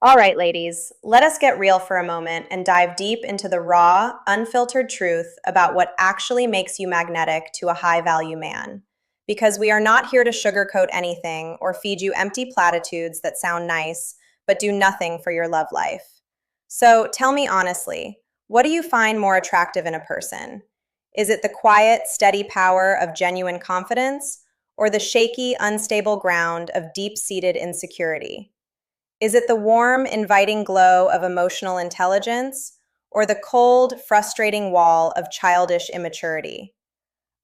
All right, ladies, let us get real for a moment and dive deep into the raw, unfiltered truth about what actually makes you magnetic to a high value man. Because we are not here to sugarcoat anything or feed you empty platitudes that sound nice but do nothing for your love life. So tell me honestly, what do you find more attractive in a person? Is it the quiet, steady power of genuine confidence or the shaky, unstable ground of deep seated insecurity? Is it the warm, inviting glow of emotional intelligence or the cold, frustrating wall of childish immaturity?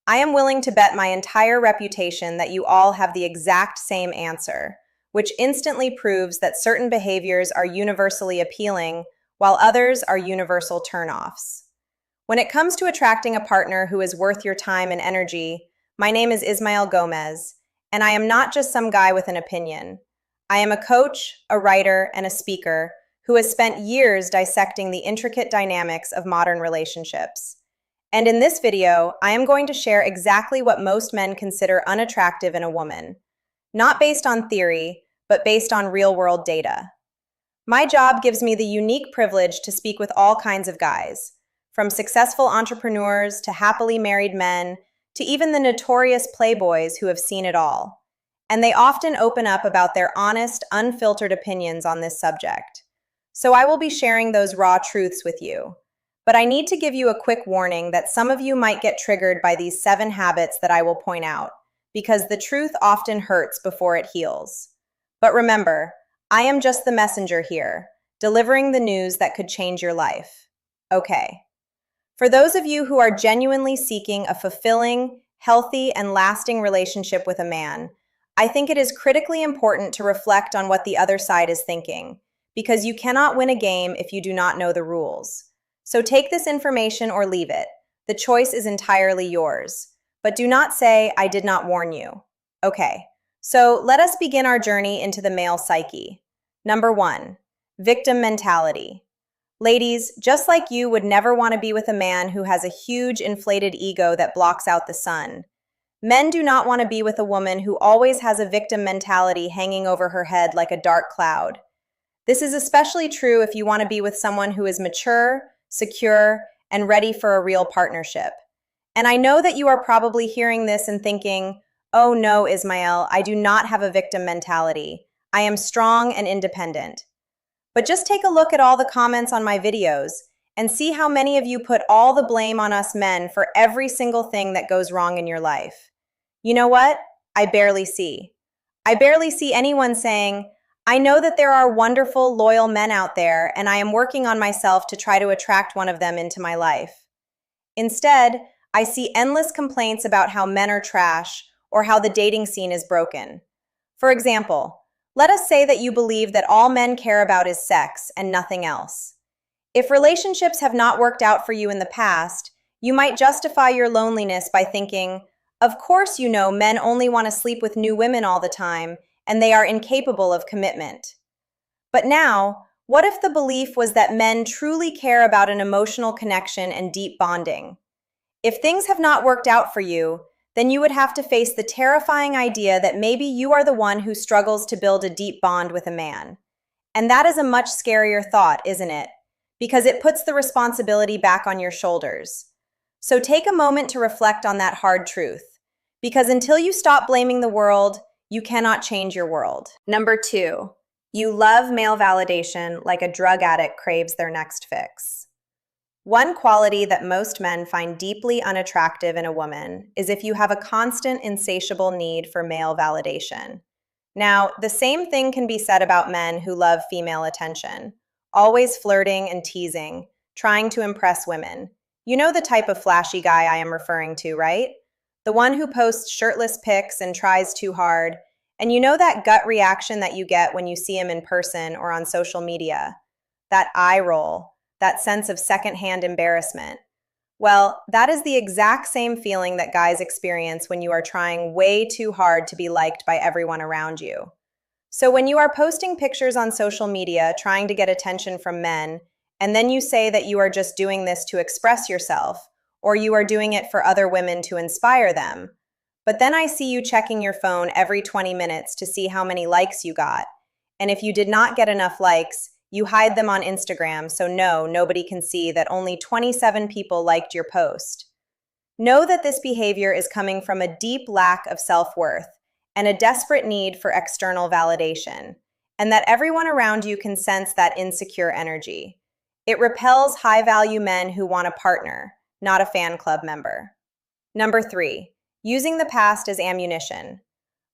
I am willing to bet my entire reputation that you all have the exact same answer, which instantly proves that certain behaviors are universally appealing while others are universal turnoffs. When it comes to attracting a partner who is worth your time and energy, my name is Ismael Gomez, and I am not just some guy with an opinion. I am a coach, a writer, and a speaker who has spent years dissecting the intricate dynamics of modern relationships. And in this video, I am going to share exactly what most men consider unattractive in a woman, not based on theory, but based on real-world data. My job gives me the unique privilege to speak with all kinds of guys, from successful entrepreneurs to happily married men to even the notorious playboys who have seen it all. And they often open up about their honest, unfiltered opinions on this subject. So I will be sharing those raw truths with you. But I need to give you a quick warning that some of you might get triggered by these 7 habits that I will point out, because the truth often hurts before it heals. But remember, I am just the messenger here, delivering the news that could change your life. Okay. For those of you who are genuinely seeking a fulfilling, healthy, and lasting relationship with a man, I think it is critically important to reflect on what the other side is thinking, because you cannot win a game if you do not know the rules. So take this information or leave it. The choice is entirely yours. But do not say, "I did not warn you." Okay, so let us begin our journey into the male psyche. Number 1, victim mentality. Ladies, just like you would never want to be with a man who has a huge inflated ego that blocks out the sun, men do not want to be with a woman who always has a victim mentality hanging over her head like a dark cloud. This is especially true if you want to be with someone who is mature, secure, and ready for a real partnership. And I know that you are probably hearing this and thinking, "Oh no, Ismael, I do not have a victim mentality. I am strong and independent." But just take a look at all the comments on my videos and see how many of you put all the blame on us men for every single thing that goes wrong in your life. You know what? I barely see. I barely see anyone saying, "I know that there are wonderful, loyal men out there, and I am working on myself to try to attract one of them into my life." Instead, I see endless complaints about how men are trash or how the dating scene is broken. For example, let us say that you believe that all men care about is sex and nothing else. If relationships have not worked out for you in the past, you might justify your loneliness by thinking, "Of course you know men only want to sleep with new women all the time, and they are incapable of commitment." But now, what if the belief was that men truly care about an emotional connection and deep bonding? If things have not worked out for you, then you would have to face the terrifying idea that maybe you are the one who struggles to build a deep bond with a man. And that is a much scarier thought, isn't it? Because it puts the responsibility back on your shoulders. So take a moment to reflect on that hard truth. Because until you stop blaming the world, you cannot change your world. Number 2, you love male validation like a drug addict craves their next fix. One quality that most men find deeply unattractive in a woman is if you have a constant, insatiable need for male validation. Now, the same thing can be said about men who love female attention, always flirting and teasing, trying to impress women. You know the type of flashy guy I am referring to, right? The one who posts shirtless pics and tries too hard. And you know that gut reaction that you get when you see him in person or on social media? That eye roll, that sense of secondhand embarrassment. Well, that is the exact same feeling that guys experience when you are trying way too hard to be liked by everyone around you. So when you are posting pictures on social media trying to get attention from men, and then you say that you are just doing this to express yourself, or you are doing it for other women to inspire them, but then I see you checking your phone every 20 minutes to see how many likes you got, And if you did not get enough likes, you hide them on Instagram so nobody can see that only 27 people liked your post. Know that this behavior is coming from a deep lack of self-worth and a desperate need for external validation, and that everyone around you can sense that insecure energy. It repels high-value men who want a partner, not a fan club member. Number 3, using the past as ammunition.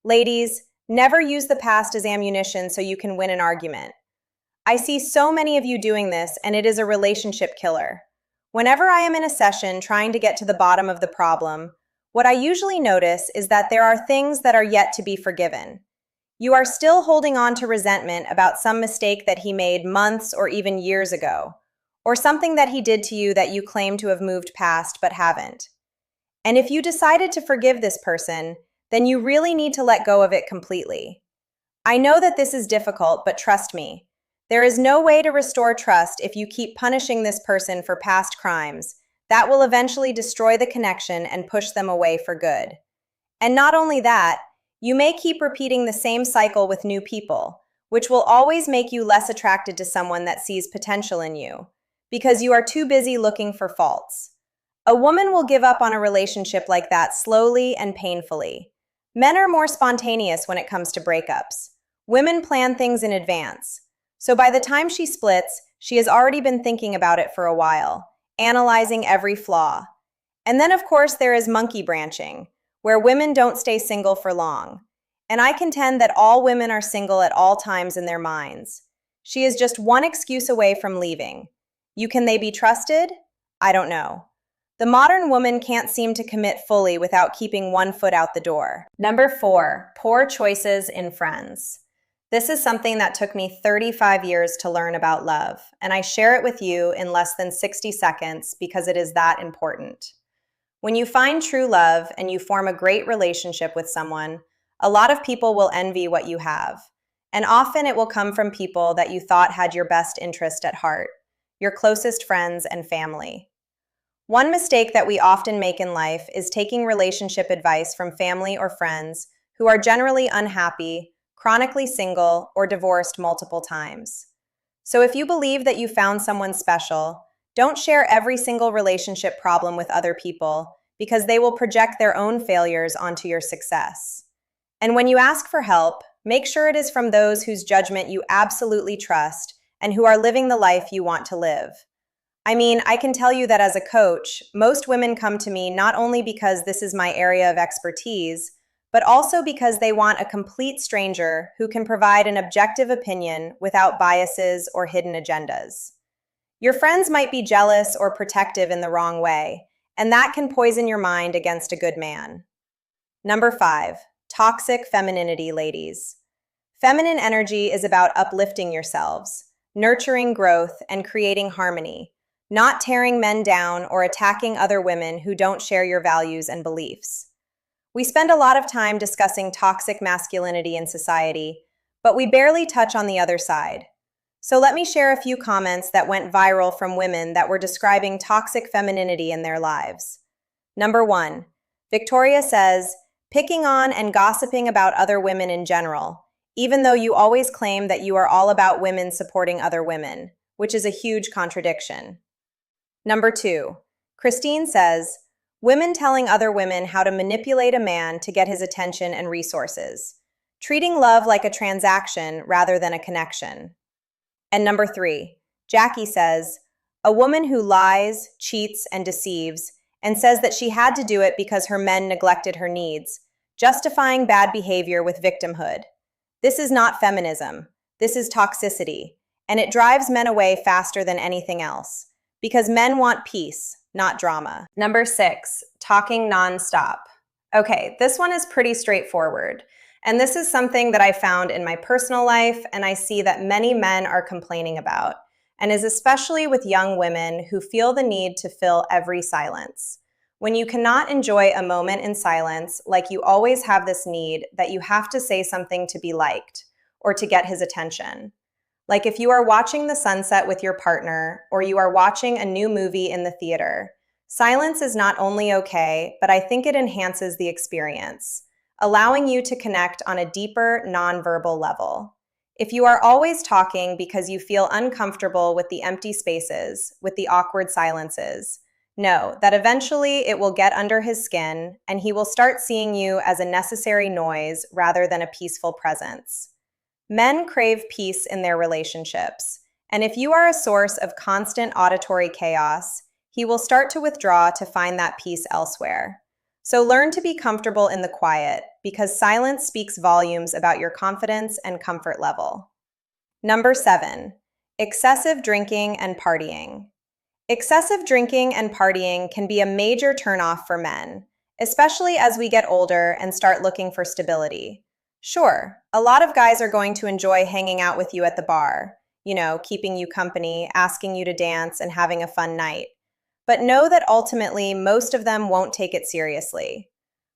Ladies, never use the past as ammunition so you can win an argument. I see so many of you doing this, and it is a relationship killer. Whenever I am in a session trying to get to the bottom of the problem, what I usually notice is that there are things that are yet to be forgiven. You are still holding on to resentment about some mistake that he made months or even years ago, or something that he did to you that you claim to have moved past but haven't. And if you decided to forgive this person, then you really need to let go of it completely. I know that this is difficult, but trust me, there is no way to restore trust if you keep punishing this person for past crimes. That will eventually destroy the connection and push them away for good. And not only that, you may keep repeating the same cycle with new people, which will always make you less attracted to someone that sees potential in you, because you are too busy looking for faults. A woman will give up on a relationship like that slowly and painfully. Men are more spontaneous when it comes to breakups. Women plan things in advance. So by the time she splits, she has already been thinking about it for a while, analyzing every flaw. And then, of course, there is monkey branching, where women don't stay single for long. And I contend that all women are single at all times in their minds. She is just one excuse away from leaving. Can they be trusted? I don't know. The modern woman can't seem to commit fully without keeping one foot out the door. Number 4, poor choices in friends. This is something that took me 35 years to learn about love, and I share it with you in less than 60 seconds because it is that important. When you find true love and you form a great relationship with someone, a lot of people will envy what you have, and often it will come from people that you thought had your best interest at heart, your closest friends and family. One mistake that we often make in life is taking relationship advice from family or friends who are generally unhappy, chronically single, or divorced multiple times. So if you believe that you found someone special, don't share every single relationship problem with other people because they will project their own failures onto your success. And when you ask for help, make sure it is from those whose judgment you absolutely trust and who are living the life you want to live. I mean, I can tell you that as a coach, most women come to me not only because this is my area of expertise, but also because they want a complete stranger who can provide an objective opinion without biases or hidden agendas. Your friends might be jealous or protective in the wrong way, and that can poison your mind against a good man. Number 5, toxic femininity, ladies. Feminine energy is about uplifting yourselves, nurturing growth, and creating harmony, not tearing men down or attacking other women who don't share your values and beliefs. We spend a lot of time discussing toxic masculinity in society, but we barely touch on the other side. So let me share a few comments that went viral from women that were describing toxic femininity in their lives. Number 1, Victoria says, picking on and gossiping about other women in general, even though you always claim that you are all about women supporting other women, which is a huge contradiction. Number 2, Christine says, women telling other women how to manipulate a man to get his attention and resources, treating love like a transaction rather than a connection. And number 3, Jackie says, a woman who lies, cheats, and deceives, and says that she had to do it because her men neglected her needs, justifying bad behavior with victimhood. This is not feminism. This is toxicity, and it drives men away faster than anything else, because men want peace, not drama. Number 6, talking nonstop. Okay, this one is pretty straightforward. And this is something that I found in my personal life and I see that many men are complaining about, and is especially with young women who feel the need to fill every silence. When you cannot enjoy a moment in silence, like you always have this need that you have to say something to be liked or to get his attention. Like if you are watching the sunset with your partner or you are watching a new movie in the theater, silence is not only okay, but I think it enhances the experience, allowing you to connect on a deeper, nonverbal level. If you are always talking because you feel uncomfortable with the empty spaces, with the awkward silences, know that eventually it will get under his skin and he will start seeing you as a necessary noise rather than a peaceful presence. Men crave peace in their relationships, and if you are a source of constant auditory chaos, he will start to withdraw to find that peace elsewhere. So learn to be comfortable in the quiet, because silence speaks volumes about your confidence and comfort level. Number 7, excessive drinking and partying. Excessive drinking and partying can be a major turnoff for men, especially as we get older and start looking for stability. Sure, a lot of guys are going to enjoy hanging out with you at the bar, keeping you company, asking you to dance, and having a fun night. But know that ultimately, most of them won't take it seriously.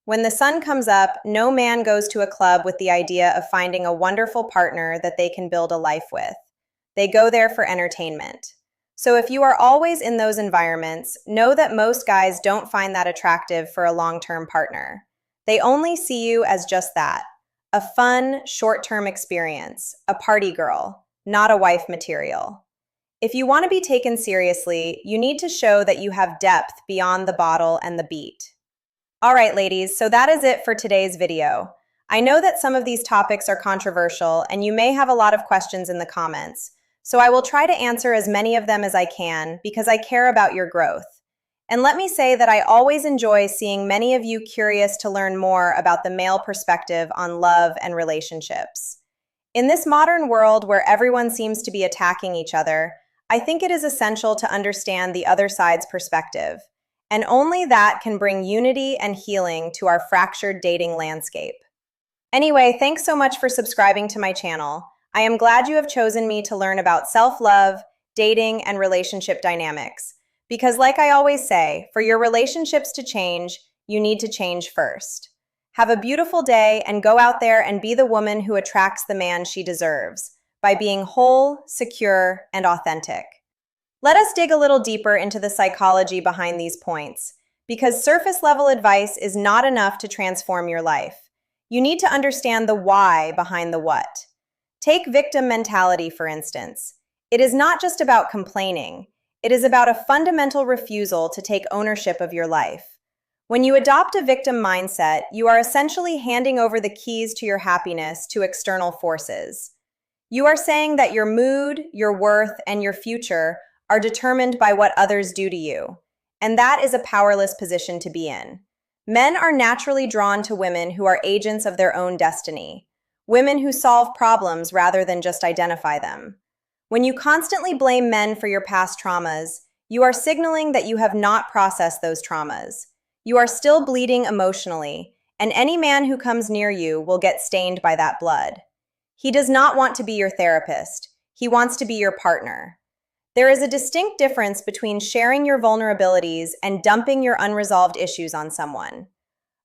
When the sun comes up, no man goes to a club with the idea of finding a wonderful partner that they can build a life with. They go there for entertainment. So if you are always in those environments, know that most guys don't find that attractive for a long-term partner. They only see you as just that, a fun, short-term experience, a party girl, not a wife material. If you want to be taken seriously, you need to show that you have depth beyond the bottle and the beat. All right, ladies, so that is it for today's video. I know that some of these topics are controversial and you may have a lot of questions in the comments, so I will try to answer as many of them as I can because I care about your growth. And let me say that I always enjoy seeing many of you curious to learn more about the male perspective on love and relationships. In this modern world where everyone seems to be attacking each other, I think it is essential to understand the other side's perspective, and only that can bring unity and healing to our fractured dating landscape. Anyway, thanks so much for subscribing to my channel. I am glad you have chosen me to learn about self-love, dating, and relationship dynamics. Because like I always say, for your relationships to change, you need to change first. Have a beautiful day and go out there and be the woman who attracts the man she deserves by being whole, secure, and authentic. Let us dig a little deeper into the psychology behind these points, because surface-level advice is not enough to transform your life. You need to understand the why behind the what. Take victim mentality, for instance. It is not just about complaining. It is about a fundamental refusal to take ownership of your life. When you adopt a victim mindset, you are essentially handing over the keys to your happiness to external forces. You are saying that your mood, your worth, and your future are determined by what others do to you. And that is a powerless position to be in. Men are naturally drawn to women who are agents of their own destiny. Women who solve problems rather than just identify them. When you constantly blame men for your past traumas, you are signaling that you have not processed those traumas. You are still bleeding emotionally, and any man who comes near you will get stained by that blood. He does not want to be your therapist. He wants to be your partner. There is a distinct difference between sharing your vulnerabilities and dumping your unresolved issues on someone.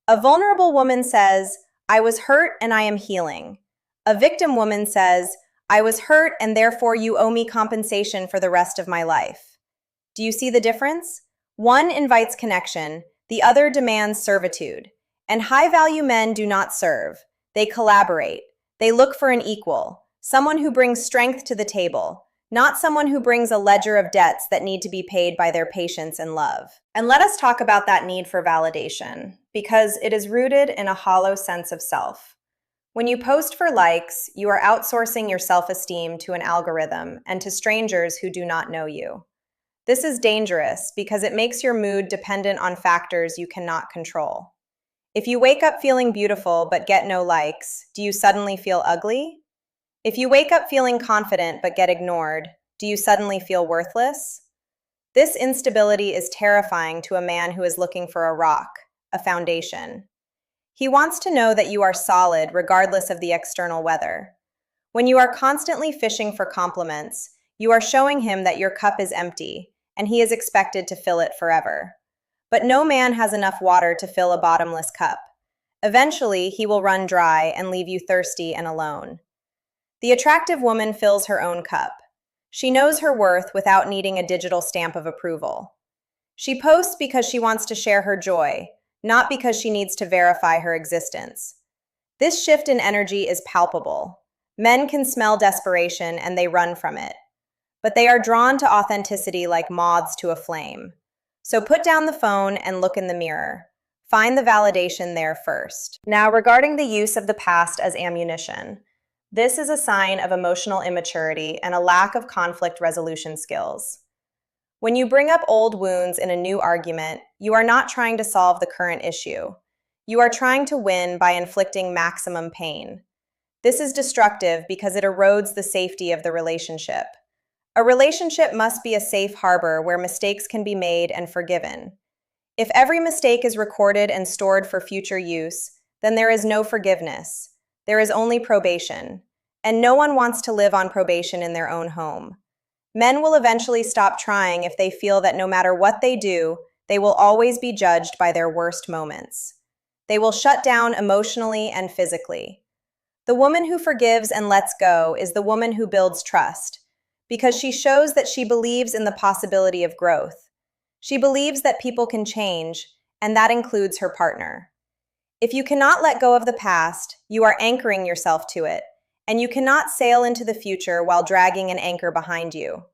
A vulnerable woman says, "I was hurt and I am healing." A victim woman says, "I was hurt and therefore you owe me compensation for the rest of my life." Do you see the difference? One invites connection, the other demands servitude. And high-value men do not serve. They collaborate. They look for an equal, someone who brings strength to the table, not someone who brings a ledger of debts that need to be paid by their patience and love. And let us talk about that need for validation, because it is rooted in a hollow sense of self. When you post for likes, you are outsourcing your self-esteem to an algorithm and to strangers who do not know you. This is dangerous because it makes your mood dependent on factors you cannot control. If you wake up feeling beautiful but get no likes, do you suddenly feel ugly? If you wake up feeling confident but get ignored, do you suddenly feel worthless? This instability is terrifying to a man who is looking for a rock, a foundation. He wants to know that you are solid regardless of the external weather. When you are constantly fishing for compliments, you are showing him that your cup is empty, and he is expected to fill it forever. But no man has enough water to fill a bottomless cup. Eventually, he will run dry and leave you thirsty and alone. The attractive woman fills her own cup. She knows her worth without needing a digital stamp of approval. She posts because she wants to share her joy, not because she needs to verify her existence. This shift in energy is palpable. Men can smell desperation and they run from it, but they are drawn to authenticity like moths to a flame. So put down the phone and look in the mirror. Find the validation there first. Now, regarding the use of the past as ammunition, this is a sign of emotional immaturity and a lack of conflict resolution skills. When you bring up old wounds in a new argument, you are not trying to solve the current issue. You are trying to win by inflicting maximum pain. This is destructive because it erodes the safety of the relationship. A relationship must be a safe harbor where mistakes can be made and forgiven. If every mistake is recorded and stored for future use, then there is no forgiveness. There is only probation. And no one wants to live on probation in their own home. Men will eventually stop trying if they feel that no matter what they do, they will always be judged by their worst moments. They will shut down emotionally and physically. The woman who forgives and lets go is the woman who builds trust, because she shows that she believes in the possibility of growth. She believes that people can change, and that includes her partner. If you cannot let go of the past, you are anchoring yourself to it, and you cannot sail into the future while dragging an anchor behind you.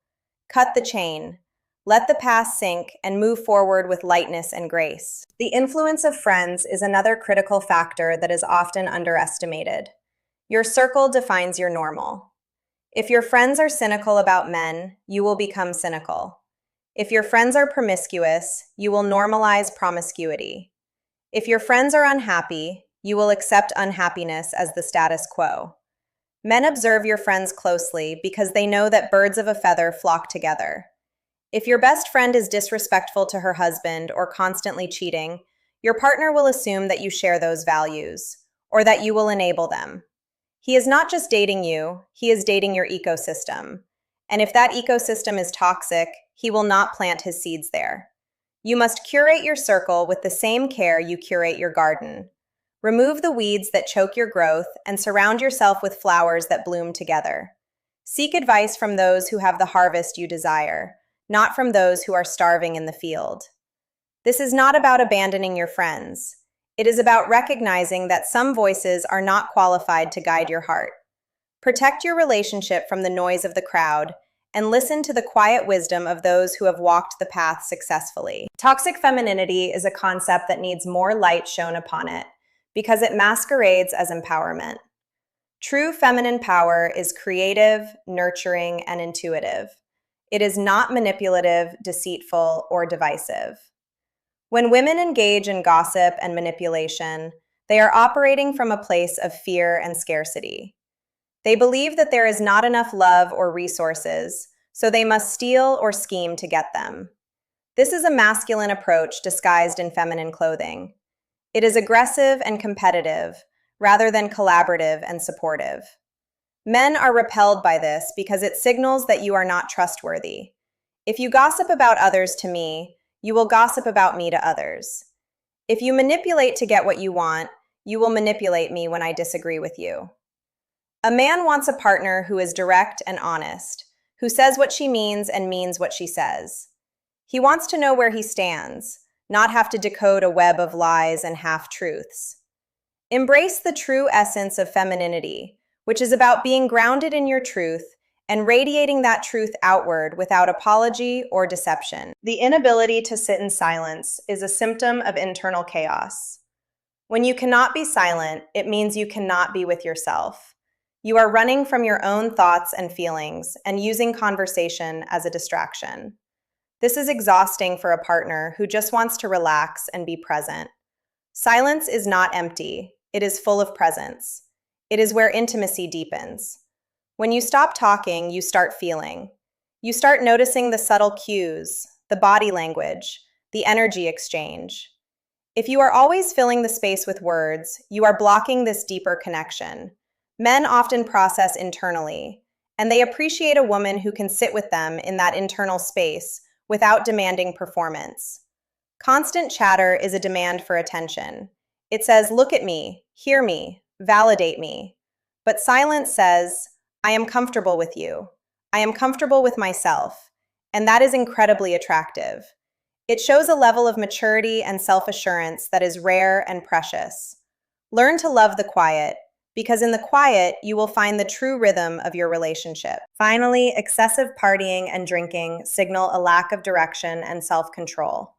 Cut the chain. Let the past sink and move forward with lightness and grace. The influence of friends is another critical factor that is often underestimated. Your circle defines your normal. If your friends are cynical about men, you will become cynical. If your friends are promiscuous, you will normalize promiscuity. If your friends are unhappy, you will accept unhappiness as the status quo. Men observe your friends closely because they know that birds of a feather flock together. If your best friend is disrespectful to her husband or constantly cheating, your partner will assume that you share those values, or that you will enable them. He is not just dating you, he is dating your ecosystem. And if that ecosystem is toxic, he will not plant his seeds there. You must curate your circle with the same care you curate your garden. Remove the weeds that choke your growth and surround yourself with flowers that bloom together. Seek advice from those who have the harvest you desire, not from those who are starving in the field. This is not about abandoning your friends. It is about recognizing that some voices are not qualified to guide your heart. Protect your relationship from the noise of the crowd and listen to the quiet wisdom of those who have walked the path successfully. Toxic femininity is a concept that needs more light shone upon it because it masquerades as empowerment. True feminine power is creative, nurturing, and intuitive. It is not manipulative, deceitful, or divisive. When women engage in gossip and manipulation, they are operating from a place of fear and scarcity. They believe that there is not enough love or resources, so they must steal or scheme to get them. This is a masculine approach disguised in feminine clothing. It is aggressive and competitive, rather than collaborative and supportive. Men are repelled by this because it signals that you are not trustworthy. If you gossip about others to me, you will gossip about me to others. If you manipulate to get what you want, you will manipulate me when I disagree with you. A man wants a partner who is direct and honest, who says what she means and means what she says. He wants to know where he stands, not have to decode a web of lies and half-truths. Embrace the true essence of femininity, which is about being grounded in your truth and radiating that truth outward without apology or deception. The inability to sit in silence is a symptom of internal chaos. When you cannot be silent, it means you cannot be with yourself. You are running from your own thoughts and feelings and using conversation as a distraction. This is exhausting for a partner who just wants to relax and be present. Silence is not empty. It is full of presence. It is where intimacy deepens. When you stop talking, you start feeling. You start noticing the subtle cues, the body language, the energy exchange. If you are always filling the space with words, you are blocking this deeper connection. Men often process internally, and they appreciate a woman who can sit with them in that internal space without demanding performance. Constant chatter is a demand for attention. It says, look at me, hear me, validate me. But silence says, I am comfortable with you. I am comfortable with myself. And that is incredibly attractive. It shows a level of maturity and self-assurance that is rare and precious. Learn to love the quiet, because in the quiet, you will find the true rhythm of your relationship. Finally, excessive partying and drinking signal a lack of direction and self-control.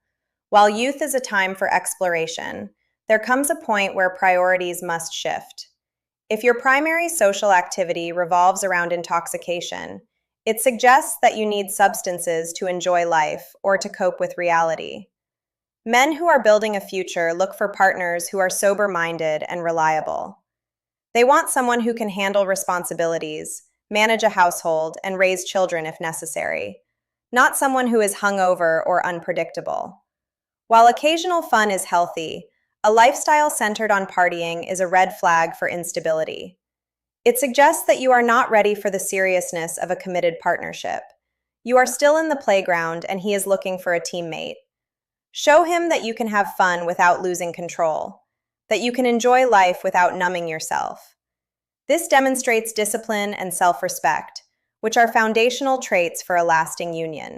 While youth is a time for exploration, there comes a point where priorities must shift. If your primary social activity revolves around intoxication, it suggests that you need substances to enjoy life or to cope with reality. Men who are building a future look for partners who are sober-minded and reliable. They want someone who can handle responsibilities, manage a household, and raise children if necessary, not someone who is hungover or unpredictable. While occasional fun is healthy, a lifestyle centered on partying is a red flag for instability. It suggests that you are not ready for the seriousness of a committed partnership. You are still in the playground and he is looking for a teammate. Show him that you can have fun without losing control, that you can enjoy life without numbing yourself. This demonstrates discipline and self-respect, which are foundational traits for a lasting union.